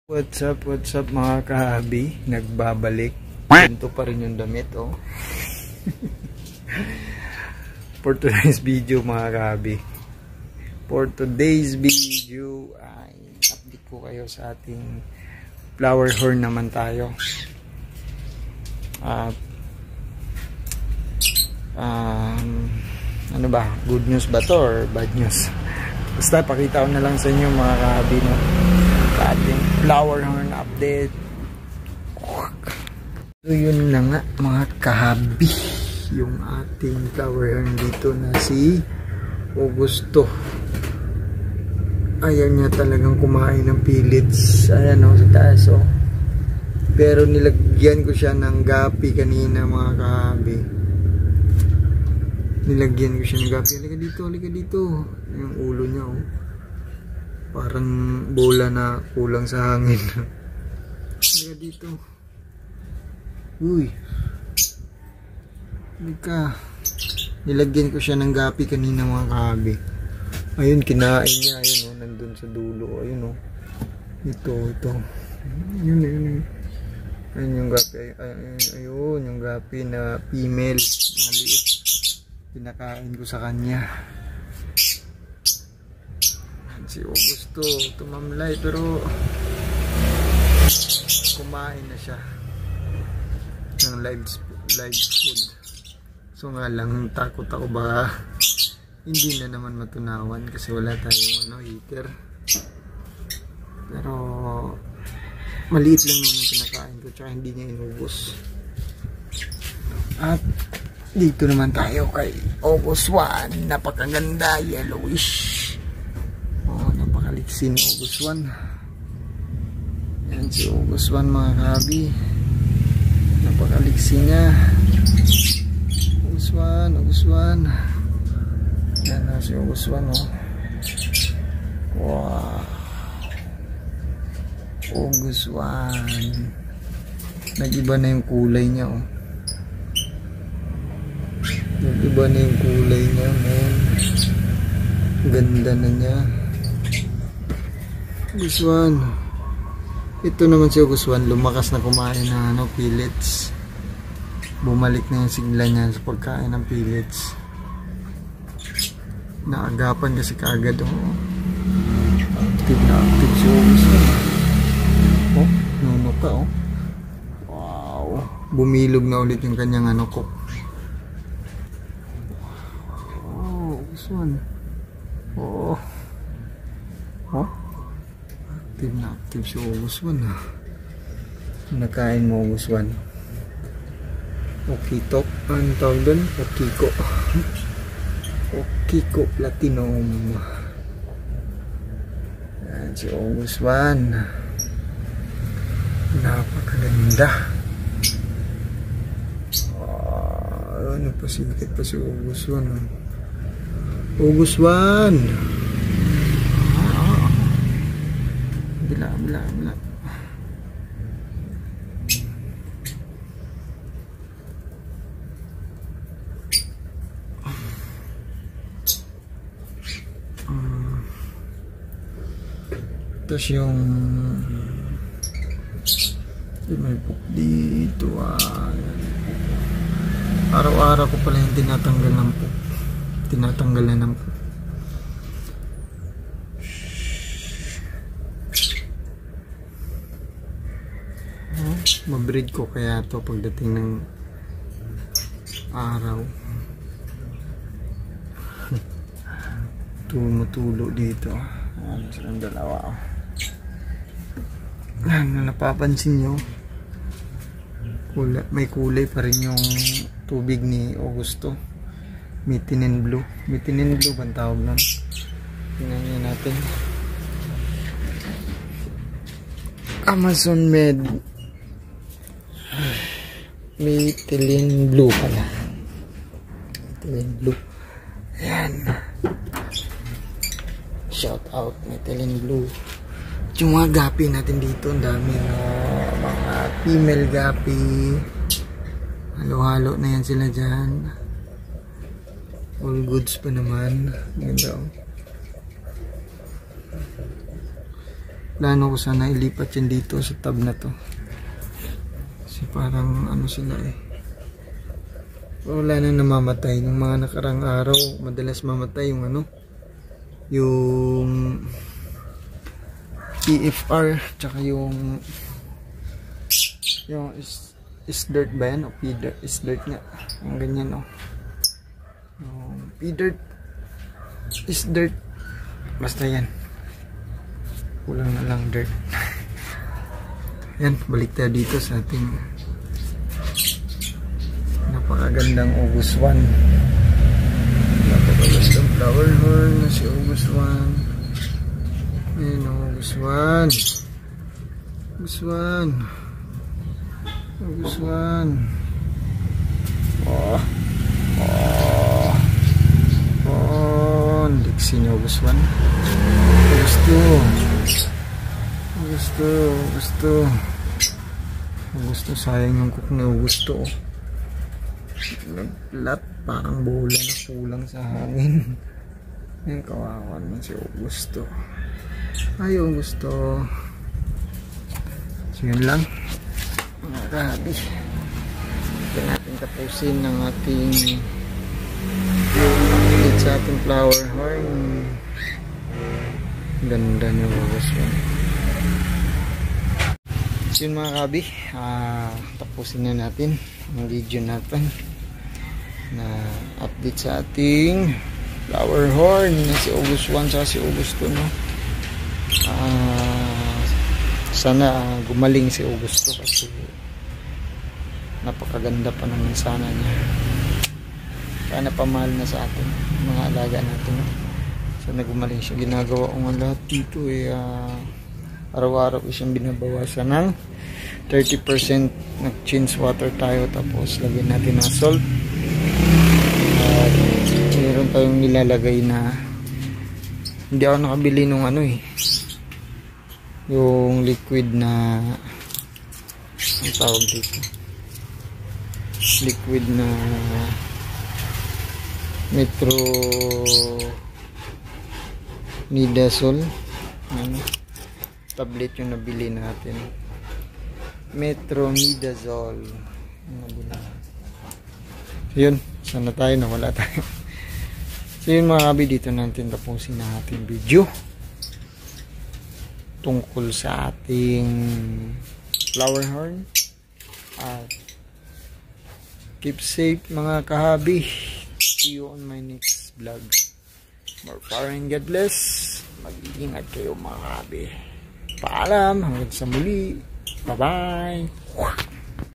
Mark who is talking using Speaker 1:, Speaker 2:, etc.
Speaker 1: What's up mga kahabi? Nagbabalik. Ganito pa rin yung damit, oh. For today's video mga kahabi. For today's video ay update ko kayo sa ating flower horn naman tayo. At ano ba? Good news ba to or bad news? Basta pakita ko na lang sa inyo mga kahabi, no? Ating flower horn update. So yun na nga mga kahabi, yung ating flower horn dito na si Augusto. Ayaw niya talagang kumain ng pellets. Ayan o, sa taas o. Pero nilagyan ko siya ng gapi kanina mga kahabi. Nilagyan ko siya ng gapi. Halika dito. Yung ulo niya o. Parang bola na kulang sa hangin. Halika dito. Uy. Halika. Nilagyan ko siya ng gapi kanina mga kahabi. Ayun, kinain niya. Ayun o, nandun sa dulo. Ayun o. Ito. Ayun. Ayun yung gapi. Ayun yung gapi na female. Maliit. Pinakain ko sa kanya. Si Augusto tumamlay pero kumain na siya ng live food. So nga lang takot ako baka hindi na naman matunawan kasi wala tayong heater. Pero maliit lang naman yung pinakain ko tsaka hindi niya inubos. At dito naman tayo kay August 1. Napakaganda, yellowish. Napakaliksi ni August 1. Yan si August 1 mga kahabi. Napakaliksi niya. August 1. Yan na si August 1 oh. Wow. August 1. Nag-iba na yung kulay niya oh. Nag-iba na yung kulay niya, man. Ganda na niya. August 1. Ito naman si August 1, lumakas na kumain ng pellets. Bumalik na yung sigla niya sa pagkain ng pellets. Naagapan kasi kaagad oh. Active na active si August 1. Oh, nuno ka oh. Wow. Bumilog na ulit yung kanyang cook. Oh, August 1. Oh. Active na active si August 1 ha. Nakain mo August 1. Okitok. Ano tawag doon? Okiko. Okiko Platinum. Yan si August 1. Napakaganda. Ano pa sikat pa si August 1 ha? August 1. Bila. Tapos yung may puk dito araw-araw ko pala yung tinatanggal ng puk. Tinatanggalan ng puk. Mabreed ko kaya to pagdating ng araw. Tumutulo dito. Ano silang dalawa. Ano napapansin nyo? May kulay pa rin yung tubig ni Augusto. Methylene blue. Methylene blue ba ang tawag nun? Tingnan nyo natin. Amazon Med Methylene blue pala. Methylene blue. Ayan. Shout out Methylene blue. Yung mga gapi natin dito, ang dami mga female gapi. Halo-halo na yan sila dyan. All goods pa naman. Ganda oh. Plano ko sana ilipat yan dito sa tab na to. Kasi parang ano sila eh. Wala na namamatay. Nung mga nakarang araw, madalas mamatay yung ano, yung PFR, tsaka yung is dirt ba yan? O P-dirt, is dirt nga. Ang ganyan o. Yung P-dirt, is dirt. Basta yan. Kulang na lang dirt. Yan, balik tayo dito sa ating napakagandang August 1. Napakagandang flower horn na si August 1. Ayan, August 1. August 1. August 1. Oh. Oh. Oh. Dixie niya August 1. August 2. Gusto, sayang yung cook na gusto. Naglat, parang bola na kulang sa hangin. Yung kawawan mo si Augusto. Ay, Augusto. So yun lang mga kahabi. Ito natin tapusin ng ating update sa ating flower horn. Ganda niyo Augusto. So yun mga kahabi, tapusin na natin ang video natin na update sa ating flower horn na si August 1 sa si Augusto, no? Sana gumaling si Augusto kasi napakaganda pa naman sana niya. Sana pamahal na sa atin mga alaga natin, no? Sana gumaling siya. Ginagawa ko nga lahat dito eh, araw-araw siyang binabawasan ng 30%. Nag-change water tayo, tapos lagyan natin ng salt. At meron tayong nilalagay na hindi ako nakabili nung ano eh, yung liquid na ang tawag dito, liquid na metronidazole, ano, tablet yung nabili natin. Metronidazole. So yun, sana tayo nawala tayo. So yun mga kabi, dito natin tapusin na ating video tungkol sa ating flower horn. At keep safe mga kahabi. See you on my next vlog. More power and God bless. Mag-iingat kayo mga kahabi. Paalam, hanggang sa muli. Bye-bye.